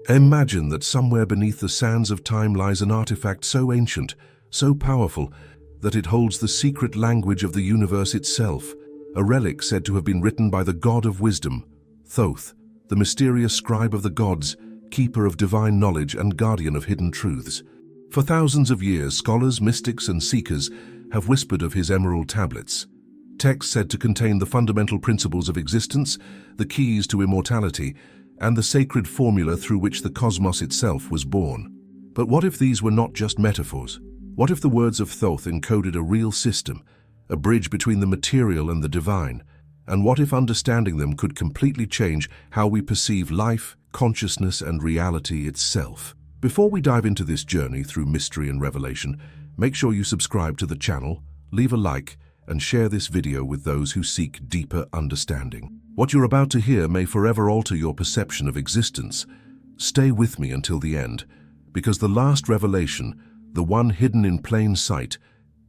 Imagine that somewhere beneath the sands of time lies an artifact so ancient, so powerful, that it holds the secret language of the universe itself, a relic said to have been written by the god of wisdom, Thoth, the mysterious scribe of the gods, keeper of divine knowledge and guardian of hidden truths. For thousands of years, scholars, mystics, and seekers have whispered of his emerald tablets, texts said to contain the fundamental principles of existence, the keys to immortality, and the sacred formula through which the cosmos itself was born. But what if these were not just metaphors? What if the words of Thoth encoded a real system, a bridge between the material and the divine? And what if understanding them could completely change how we perceive life, consciousness, and reality itself? Before we dive into this journey through mystery and revelation, make sure you subscribe to the channel, leave a like, and share this video with those who seek deeper understanding. What you're about to hear may forever alter your perception of existence. Stay with me until the end, because the last revelation, the one hidden in plain sight,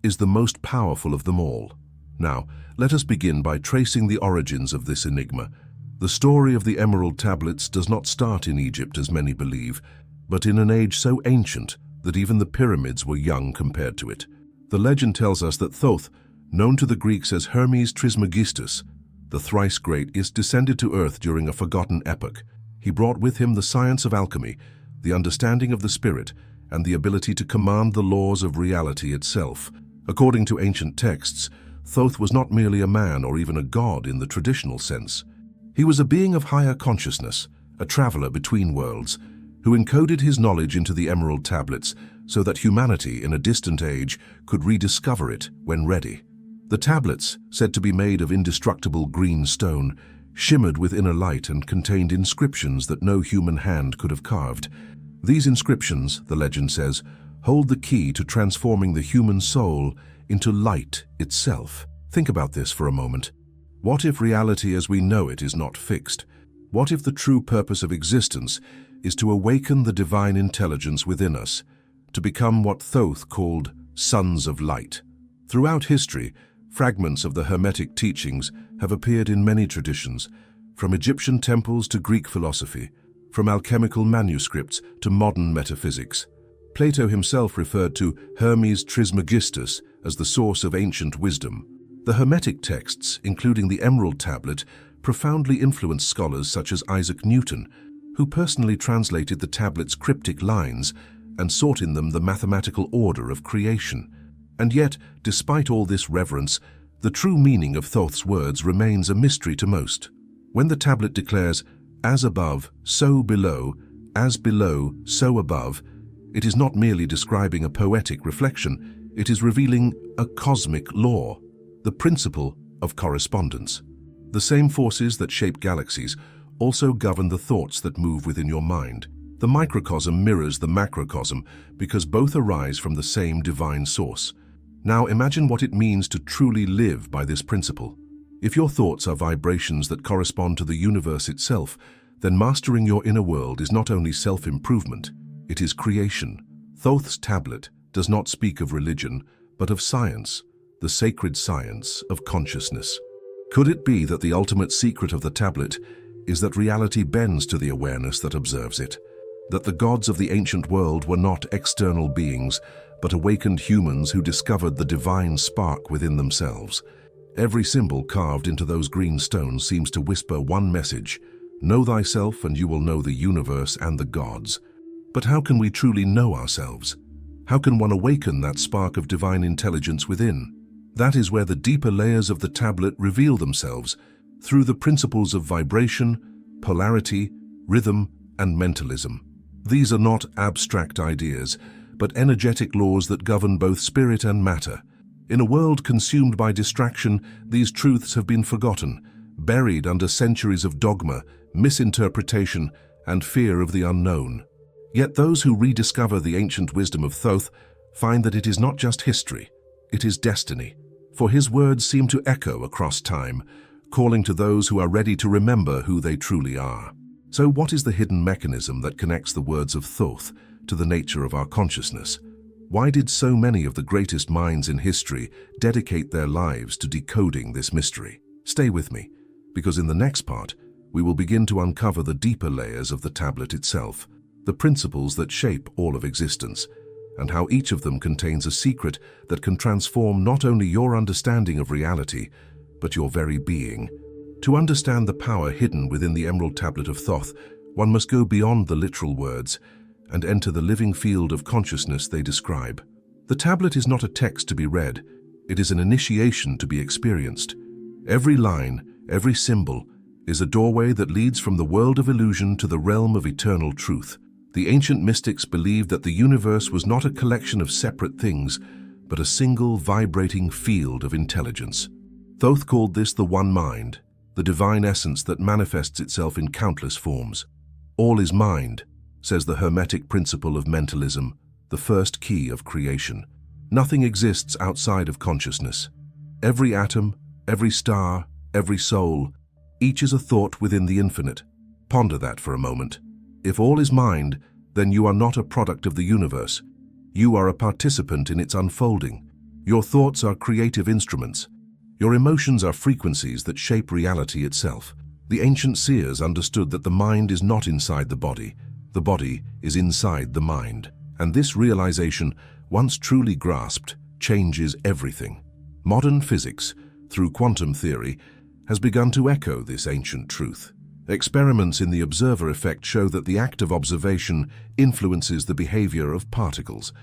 is the most powerful of them all. Now, let us begin by tracing the origins of this enigma. The story of the Emerald Tablets does not start in Egypt as many believe, but in an age so ancient that even the pyramids were young compared to it. The legend tells us that Thoth, known to the Greeks as Hermes Trismegistus, the thrice great, is descended to earth during a forgotten epoch. He brought with him the science of alchemy, the understanding of the spirit, and the ability to command the laws of reality itself. According to ancient texts, Thoth was not merely a man or even a god in the traditional sense. He was a being of higher consciousness, a traveler between worlds, who encoded his knowledge into the Emerald Tablets so that humanity in a distant age could rediscover it when ready. The tablets, said to be made of indestructible green stone, shimmered with inner light and contained inscriptions that no human hand could have carved. These inscriptions, the legend says, hold the key to transforming the human soul into light itself. Think about this for a moment. What if reality as we know it is not fixed? What if the true purpose of existence is to awaken the divine intelligence within us, to become what Thoth called sons of light? Throughout history, fragments of the Hermetic teachings have appeared in many traditions, from Egyptian temples to Greek philosophy, from alchemical manuscripts to modern metaphysics. Plato himself referred to Hermes Trismegistus as the source of ancient wisdom. The Hermetic texts, including the Emerald Tablet, profoundly influenced scholars such as Isaac Newton, who personally translated the tablet's cryptic lines and sought in them the mathematical order of creation. And yet, despite all this reverence, the true meaning of Thoth's words remains a mystery to most. When the tablet declares, "As above, so below, as below, so above," it is not merely describing a poetic reflection, it is revealing a cosmic law, the principle of correspondence. The same forces that shape galaxies also govern the thoughts that move within your mind. The microcosm mirrors the macrocosm because both arise from the same divine source. Now imagine what it means to truly live by this principle. If your thoughts are vibrations that correspond to the universe itself, then mastering your inner world is not only self-improvement, it is creation. Thoth's tablet does not speak of religion, but of science, the sacred science of consciousness. Could it be that the ultimate secret of the tablet is that reality bends to the awareness that observes it? That the gods of the ancient world were not external beings, but awakened humans who discovered the divine spark within themselves? Every symbol carved into those green stones seems to whisper one message: know thyself and you will know the universe and the gods. But how can we truly know ourselves? How can one awaken that spark of divine intelligence within? That is where the deeper layers of the tablet reveal themselves, through the principles of vibration, polarity, rhythm, and mentalism. These are not abstract ideas, but energetic laws that govern both spirit and matter. In a world consumed by distraction, these truths have been forgotten, buried under centuries of dogma, misinterpretation, and fear of the unknown. Yet those who rediscover the ancient wisdom of Thoth find that it is not just history, it is destiny. For his words seem to echo across time, calling to those who are ready to remember who they truly are. So what is the hidden mechanism that connects the words of Thoth to the nature of our consciousness? Why did so many of the greatest minds in history dedicate their lives to decoding this mystery? Stay with me, because in the next part, we will begin to uncover the deeper layers of the tablet itself. the principles that shape all of existence, and how each of them contains a secret that can transform not only your understanding of reality, but your very being. To understand the power hidden within the Emerald Tablet of Thoth, one must go beyond the literal words and enter the living field of consciousness they describe. The tablet is not a text to be read, it is an initiation to be experienced. Every line, every symbol, is a doorway that leads from the world of illusion to the realm of eternal truth. The ancient mystics believed that the universe was not a collection of separate things, but a single vibrating field of intelligence. Thoth called this the One Mind, the divine essence that manifests itself in countless forms. All is mind, says the Hermetic principle of mentalism, the first key of creation. Nothing exists outside of consciousness. Every atom, every star, every soul, each is a thought within the infinite. Ponder that for a moment. If all is mind, then you are not a product of the universe. You are a participant in its unfolding. Your thoughts are creative instruments. Your emotions are frequencies that shape reality itself. The ancient seers understood that the mind is not inside the body is inside the mind. And this realization, once truly grasped, changes everything. Modern physics, through quantum theory, has begun to echo this ancient truth. Experiments in the observer effect show that the act of observation influences the behavior of particles.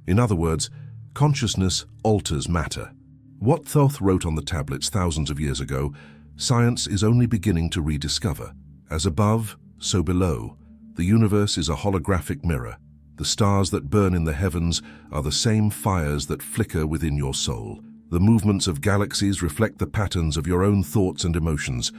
In other words, consciousness alters matter. What Thoth wrote on the tablets thousands of years ago, science is only beginning to rediscover. As above, so below. The universe is a holographic mirror. The stars that burn in the heavens are the same fires that flicker within your soul. The movements of galaxies reflect the patterns of your own thoughts and emotions.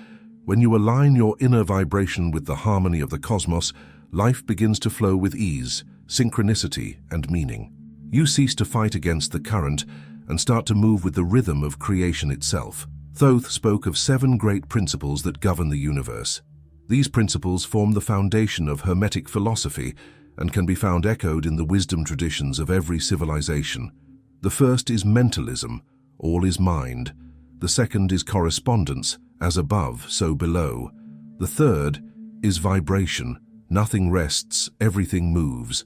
When you align your inner vibration with the harmony of the cosmos, life begins to flow with ease, synchronicity, and meaning. You cease to fight against the current and start to move with the rhythm of creation itself. Thoth spoke of 7 great principles that govern the universe. These principles form the foundation of Hermetic philosophy and can be found echoed in the wisdom traditions of every civilization. The first is mentalism, all is mind. The second is correspondence, as above, so below. The third is vibration, nothing rests, everything moves.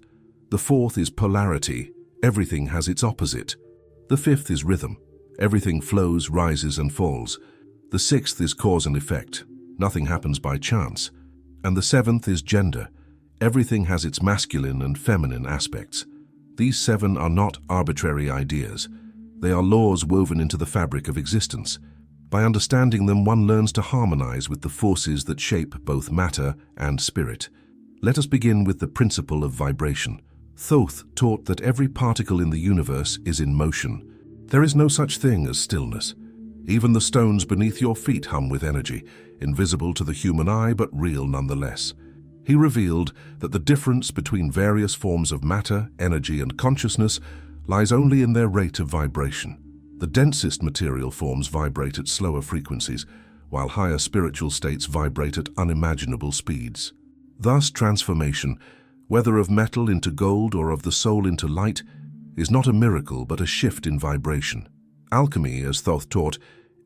The fourth is polarity, everything has its opposite. The fifth is rhythm, everything flows, rises and falls. The sixth is cause and effect, nothing happens by chance. And the seventh is gender, everything has its masculine and feminine aspects. These 7 are not arbitrary ideas. They are laws woven into the fabric of existence. By understanding them, one learns to harmonize with the forces that shape both matter and spirit. Let us begin with the principle of vibration. Thoth taught that every particle in the universe is in motion. There is no such thing as stillness. Even the stones beneath your feet hum with energy, invisible to the human eye but real nonetheless. He revealed that the difference between various forms of matter, energy, and consciousness lies only in their rate of vibration. The densest material forms vibrate at slower frequencies, while higher spiritual states vibrate at unimaginable speeds. Thus, transformation, whether of metal into gold or of the soul into light, is not a miracle but a shift in vibration. Alchemy, as Thoth taught,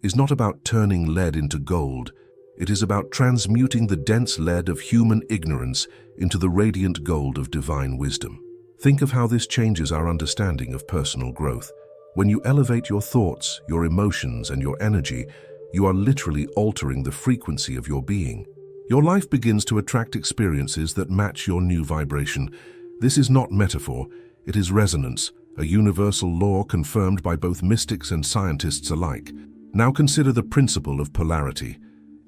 is not about turning lead into gold. It is about transmuting the dense lead of human ignorance into the radiant gold of divine wisdom. Think of how this changes our understanding of personal growth. When you elevate your thoughts, your emotions, and your energy, you are literally altering the frequency of your being. Your life begins to attract experiences that match your new vibration. This is not metaphor, it is resonance, a universal law confirmed by both mystics and scientists alike. Now consider the principle of polarity.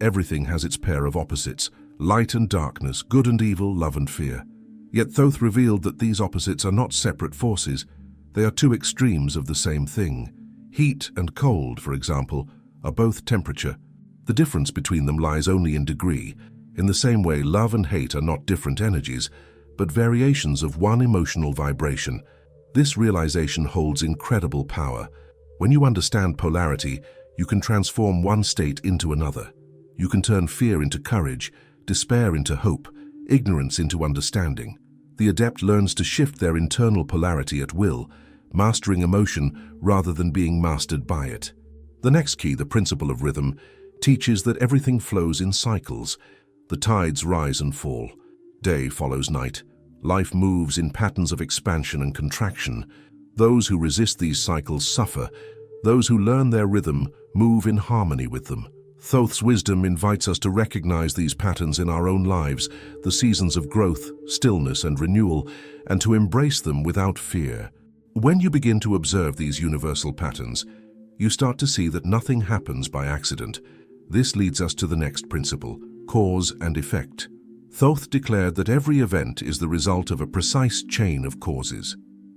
Everything has its pair of opposites, light and darkness, good and evil, love and fear. Yet Thoth revealed that these opposites are not separate forces. They are 2 extremes of the same thing. Heat and cold, for example, are both temperature. The difference between them lies only in degree. In the same way, love and hate are not different energies, but variations of one emotional vibration. This realization holds incredible power. When you understand polarity, you can transform one state into another. You can turn fear into courage, despair into hope, ignorance into understanding. The adept learns to shift their internal polarity at will, mastering emotion rather than being mastered by it. The next key, the principle of rhythm, teaches that everything flows in cycles. The tides rise and fall. Day follows night. Life moves in patterns of expansion and contraction. Those who resist these cycles suffer. Those who learn their rhythm move in harmony with them. Thoth's wisdom invites us to recognize these patterns in our own lives, the seasons of growth, stillness, and renewal, and to embrace them without fear. When you begin to observe these universal patterns, you start to see that nothing happens by accident. This leads us to the next principle, cause and effect. Thoth declared that every event is the result of a precise chain of causes.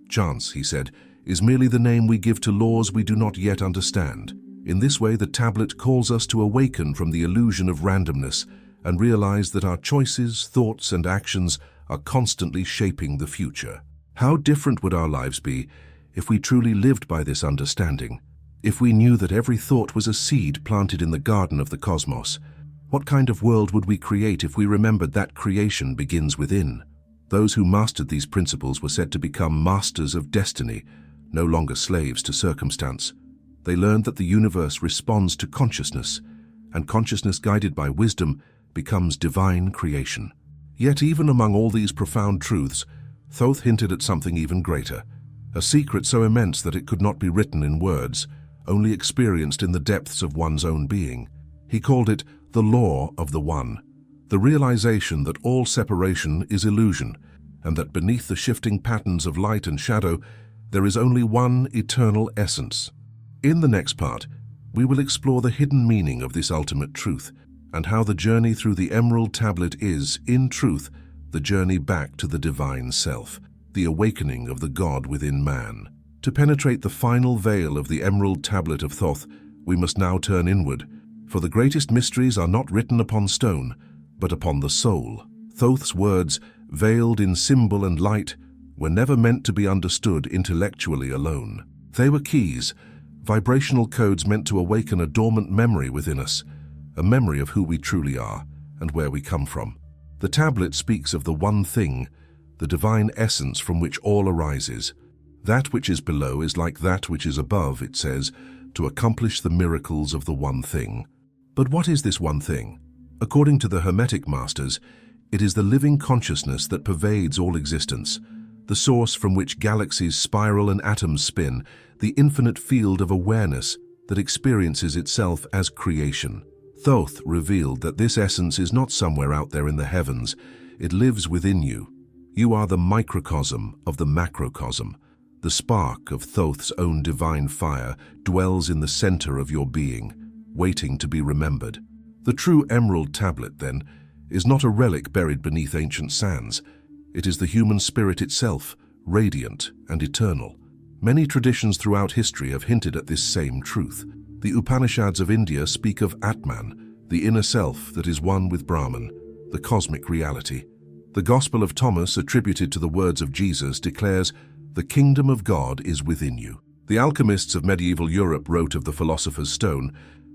Chance, he said, is merely the name we give to laws we do not yet understand. In this way, the tablet calls us to awaken from the illusion of randomness and realize that our choices, thoughts, and actions are constantly shaping the future. How different would our lives be if we truly lived by this understanding? If we knew that every thought was a seed planted in the garden of the cosmos? What kind of world would we create if we remembered that creation begins within? Those who mastered these principles were said to become masters of destiny, no longer slaves to circumstance. They learned that the universe responds to consciousness, and consciousness guided by wisdom becomes divine creation. Yet even among all these profound truths, Thoth hinted at something even greater, a secret so immense that it could not be written in words, only experienced in the depths of one's own being. He called it the law of the One, the realization that all separation is illusion, and that beneath the shifting patterns of light and shadow, there is only one eternal essence. In the next part, we will explore the hidden meaning of this ultimate truth and how the journey through the Emerald Tablet is, in truth, the journey back to the divine self, the awakening of the God within man. To penetrate the final veil of the Emerald Tablet of Thoth, we must now turn inward, for the greatest mysteries are not written upon stone, but upon the soul. Thoth's words, veiled in symbol and light, were never meant to be understood intellectually alone. They were keys, vibrational codes meant to awaken a dormant memory within us, a memory of who we truly are and where we come from. The tablet speaks of the one thing, the divine essence from which all arises. That which is below is like that which is above, it says, to accomplish the miracles of the one thing. But what is this one thing? According to the Hermetic masters, it is the living consciousness that pervades all existence, the source from which galaxies spiral and atoms spin, the infinite field of awareness that experiences itself as creation. Thoth revealed that this essence is not somewhere out there in the heavens, it lives within you. You are the microcosm of the macrocosm. The spark of Thoth's own divine fire dwells in the center of your being, waiting to be remembered. The true Emerald Tablet, then, is not a relic buried beneath ancient sands. It is the human spirit itself, radiant and eternal. Many traditions throughout history have hinted at this same truth. The Upanishads of India speak of Atman, the inner self that is one with Brahman, the cosmic reality. The Gospel of Thomas, attributed to the words of Jesus, declares, "The kingdom of God is within you." The alchemists of medieval Europe wrote of the philosopher's stone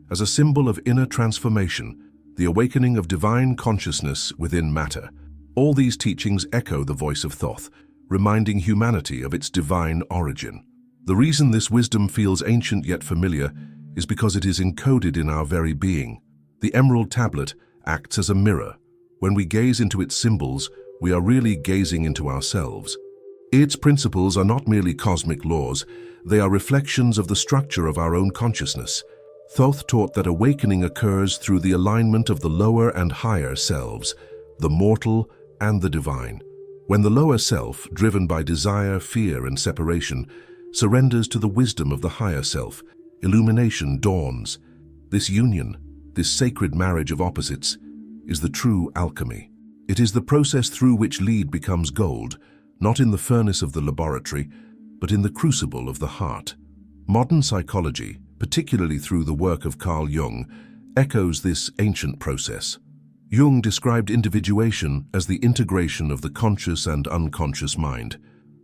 as a symbol of inner transformation, the awakening of divine consciousness within matter. All these teachings echo the voice of Thoth, reminding humanity of its divine origin. The reason this wisdom feels ancient yet familiar is because it is encoded in our very being. The Emerald Tablet acts as a mirror. When we gaze into its symbols, we are really gazing into ourselves. Its principles are not merely cosmic laws, they are reflections of the structure of our own consciousness. Thoth taught that awakening occurs through the alignment of the lower and higher selves, the mortal and the divine. When the lower self, driven by desire, fear, and separation, surrenders to the wisdom of the higher self, illumination dawns. This union, this sacred marriage of opposites, is the true alchemy. It is the process through which lead becomes gold, not in the furnace of the laboratory, but in the crucible of the heart. Modern psychology, particularly through the work of Carl Jung, echoes this ancient process. Jung described individuation as the integration of the conscious and unconscious mind,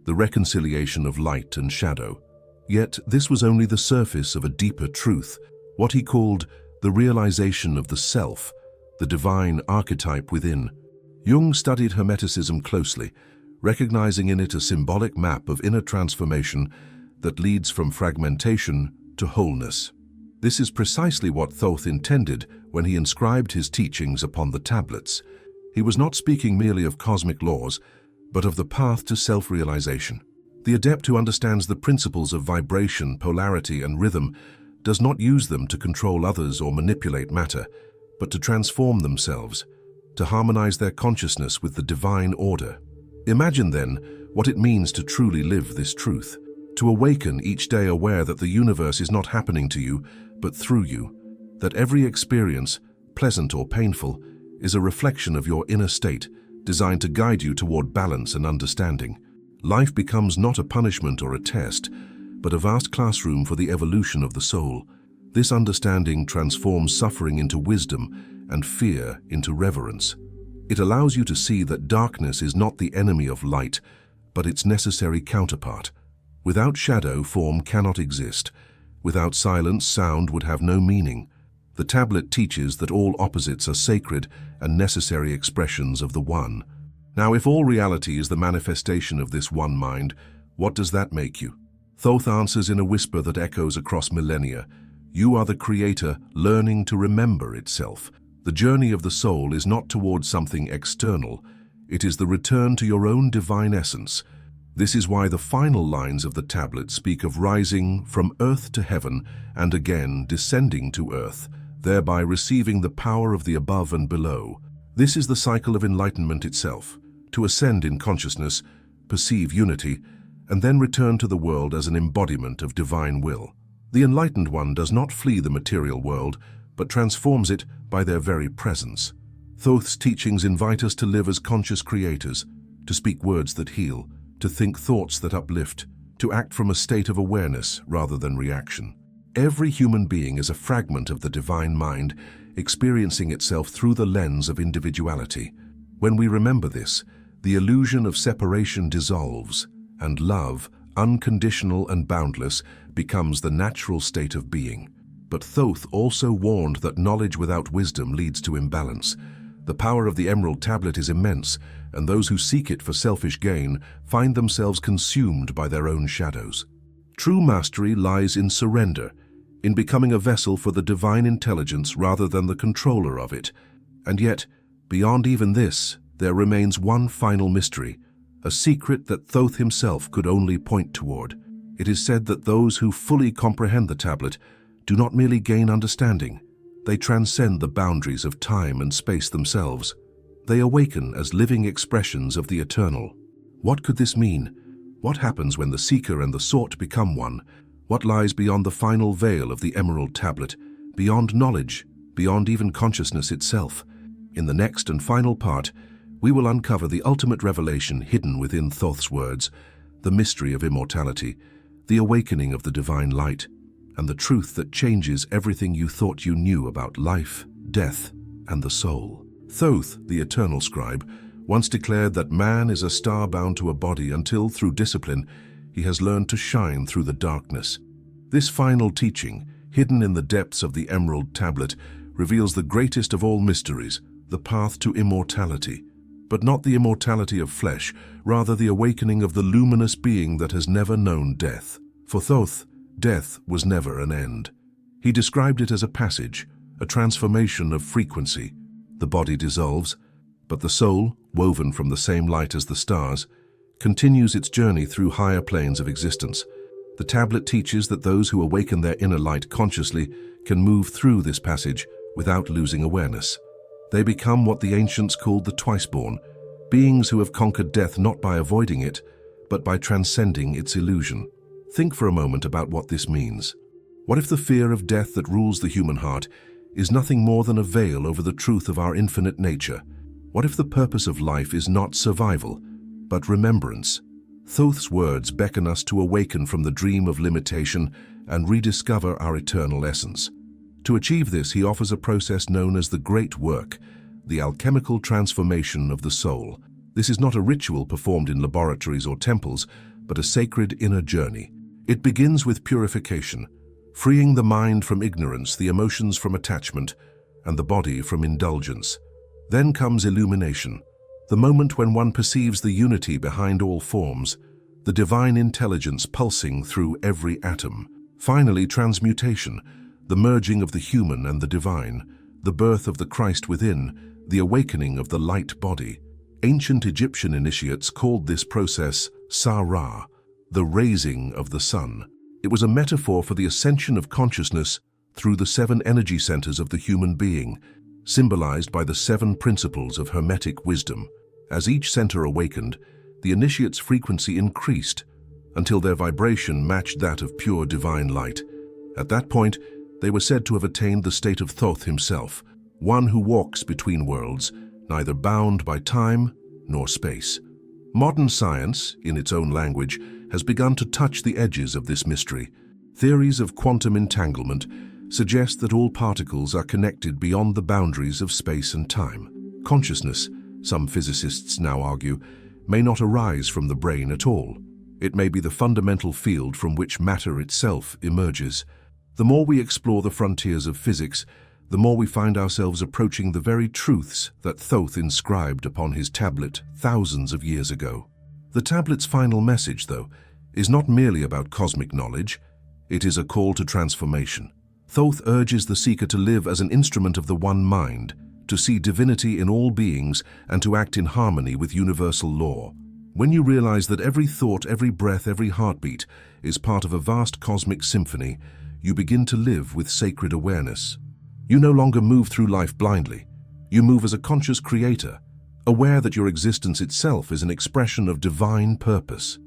the reconciliation of light and shadow. Yet this was only the surface of a deeper truth, what he called the realization of the self, the divine archetype within. Jung studied Hermeticism closely, recognizing in it a symbolic map of inner transformation that leads from fragmentation to wholeness. This is precisely what Thoth intended when he inscribed his teachings upon the tablets. He was not speaking merely of cosmic laws, but of the path to self-realization. The adept who understands the principles of vibration, polarity, and rhythm does not use them to control others or manipulate matter, but to transform themselves, to harmonize their consciousness with the divine order. Imagine then what it means to truly live this truth, to awaken each day aware that the universe is not happening to you, but through you, that every experience, pleasant or painful, is a reflection of your inner state, designed to guide you toward balance and understanding. Life becomes not a punishment or a test, but a vast classroom for the evolution of the soul. This understanding transforms suffering into wisdom and fear into reverence. It allows you to see that darkness is not the enemy of light, but its necessary counterpart. Without shadow, form cannot exist. Without silence, sound would have no meaning. The tablet teaches that all opposites are sacred and necessary expressions of the One. Now, if all reality is the manifestation of this one mind, what does that make you? Thoth answers in a whisper that echoes across millennia. You are the creator learning to remember itself. The journey of the soul is not towards something external. It is the return to your own divine essence. This is why the final lines of the tablet speak of rising from earth to heaven and again descending to earth, thereby receiving the power of the above and below. This is the cycle of enlightenment itself, to ascend in consciousness, perceive unity, and then return to the world as an embodiment of divine will. The enlightened one does not flee the material world, but transforms it by their very presence. Thoth's teachings invite us to live as conscious creators, to speak words that heal, to think thoughts that uplift, to act from a state of awareness rather than reaction. Every human being is a fragment of the divine mind, experiencing itself through the lens of individuality. When we remember this, the illusion of separation dissolves, and love, unconditional and boundless, becomes the natural state of being. But Thoth also warned that knowledge without wisdom leads to imbalance. The power of the Emerald Tablet is immense, and those who seek it for selfish gain find themselves consumed by their own shadows. True mastery lies in surrender, in becoming a vessel for the divine intelligence rather than the controller of it. And yet, beyond even this, there remains one final mystery, a secret that Thoth himself could only point toward. It is said that those who fully comprehend the tablet do not merely gain understanding, they transcend the boundaries of time and space themselves. They awaken as living expressions of the eternal. What could this mean? What happens when the seeker and the sought become one? What lies beyond the final veil of the Emerald Tablet, beyond knowledge, beyond even consciousness itself? In the next and final part, we will uncover the ultimate revelation hidden within Thoth's words, the mystery of immortality, the awakening of the divine light, and the truth that changes everything you thought you knew about life, death, and the soul. Thoth, the eternal scribe, once declared that man is a star bound to a body until, through discipline, he has learned to shine through the darkness. This final teaching, hidden in the depths of the Emerald Tablet, reveals the greatest of all mysteries, the path to immortality. But not the immortality of flesh, rather the awakening of the luminous being that has never known death. For Thoth, death was never an end. He described it as a passage, a transformation of frequency. The body dissolves, but the soul, woven from the same light as the stars, continues its journey through higher planes of existence. The tablet teaches that those who awaken their inner light consciously can move through this passage without losing awareness. They become what the ancients called the twice-born, beings who have conquered death not by avoiding it, but by transcending its illusion. Think for a moment about what this means. What if the fear of death that rules the human heart is nothing more than a veil over the truth of our infinite nature? What if the purpose of life is not survival, but remembrance? Thoth's words beckon us to awaken from the dream of limitation and rediscover our eternal essence. To achieve this, he offers a process known as the Great Work, the alchemical transformation of the soul. This is not a ritual performed in laboratories or temples, but a sacred inner journey. It begins with purification, freeing the mind from ignorance, the emotions from attachment, and the body from indulgence. Then comes illumination, the moment when one perceives the unity behind all forms, the divine intelligence pulsing through every atom. Finally, transmutation, the merging of the human and the divine, the birth of the Christ within, the awakening of the light body. Ancient Egyptian initiates called this process Sa-Ra, the raising of the sun. It was a metaphor for the ascension of consciousness through the 7 energy centers of the human being, symbolized by the 7 principles of Hermetic wisdom. As each center awakened, the initiate's frequency increased until their vibration matched that of pure divine light. At that point, they were said to have attained the state of Thoth himself, one who walks between worlds, neither bound by time nor space. Modern science, in its own language, has begun to touch the edges of this mystery. Theories of quantum entanglement suggest that all particles are connected beyond the boundaries of space and time. Consciousness, some physicists now argue, may not arise from the brain at all. It may be the fundamental field from which matter itself emerges. The more we explore the frontiers of physics, the more we find ourselves approaching the very truths that Thoth inscribed upon his tablet thousands of years ago. The tablet's final message, though, is not merely about cosmic knowledge. It is a call to transformation. Thoth urges the seeker to live as an instrument of the one mind, to see divinity in all beings, and to act in harmony with universal law. When you realize that every thought, every breath, every heartbeat is part of a vast cosmic symphony, you begin to live with sacred awareness. You no longer move through life blindly. You move as a conscious creator, aware that your existence itself is an expression of divine purpose.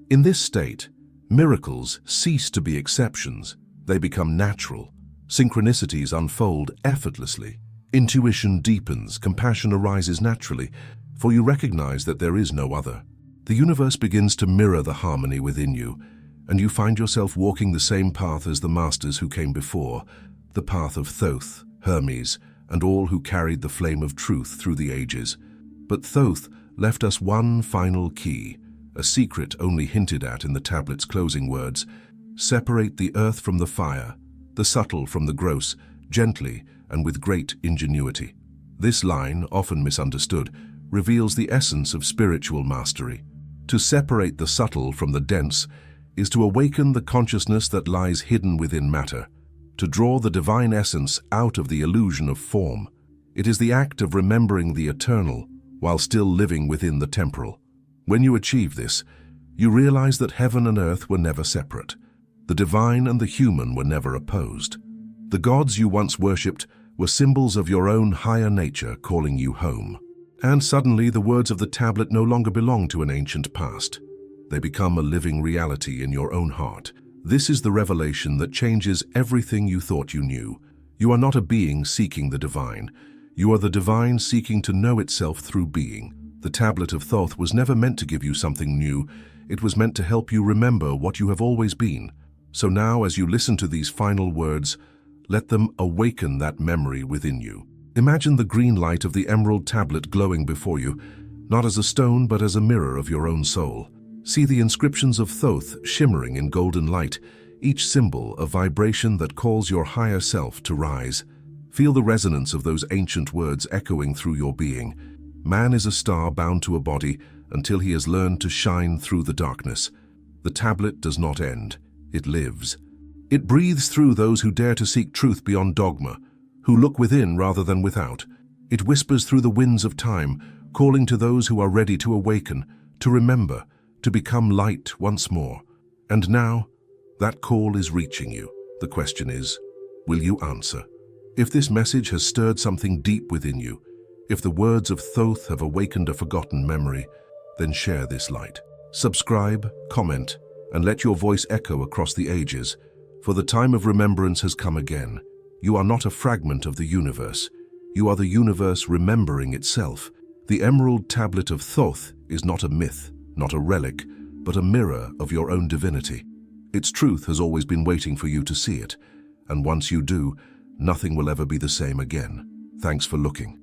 In this state, miracles cease to be exceptions. They become natural. Synchronicities unfold effortlessly. Intuition deepens, compassion arises naturally, for you recognize that there is no other. The universe begins to mirror the harmony within you, and you find yourself walking the same path as the masters who came before, the path of Thoth, Hermes, and all who carried the flame of truth through the ages. But Thoth left us one final key, a secret only hinted at in the tablet's closing words: separate the earth from the fire, the subtle from the gross, gently and with great ingenuity. This line, often misunderstood, reveals the essence of spiritual mastery. To separate the subtle from the dense is to awaken the consciousness that lies hidden within matter, to draw the divine essence out of the illusion of form. It is the act of remembering the eternal while still living within the temporal. When you achieve this, you realize that heaven and earth were never separate. The divine and the human were never opposed. The gods you once worshipped were symbols of your own higher nature calling you home. And suddenly the words of the tablet no longer belong to an ancient past. They become a living reality in your own heart. This is the revelation that changes everything you thought you knew. You are not a being seeking the divine. You are the divine seeking to know itself through being. The Tablet of Thoth was never meant to give you something new. It was meant to help you remember what you have always been. So now, as you listen to these final words, let them awaken that memory within you. Imagine the green light of the Emerald Tablet glowing before you, not as a stone but as a mirror of your own soul. See the inscriptions of Thoth shimmering in golden light, each symbol a vibration that calls your higher self to rise. Feel the resonance of those ancient words echoing through your being. Man is a star bound to a body until he has learned to shine through the darkness. The tablet does not end. It lives. It breathes through those who dare to seek truth beyond dogma, who look within rather than without. It whispers through the winds of time, calling to those who are ready to awaken, to remember, to become light once more. And now, that call is reaching you. The question is, will you answer? If this message has stirred something deep within you, if the words of Thoth have awakened a forgotten memory, then share this light. Subscribe, comment, and let your voice echo across the ages, for the time of remembrance has come again. You are not a fragment of the universe. You are the universe remembering itself. The Emerald Tablet of Thoth is not a myth, not a relic, but a mirror of your own divinity. Its truth has always been waiting for you to see it, and once you do, nothing will ever be the same again. Thanks for looking.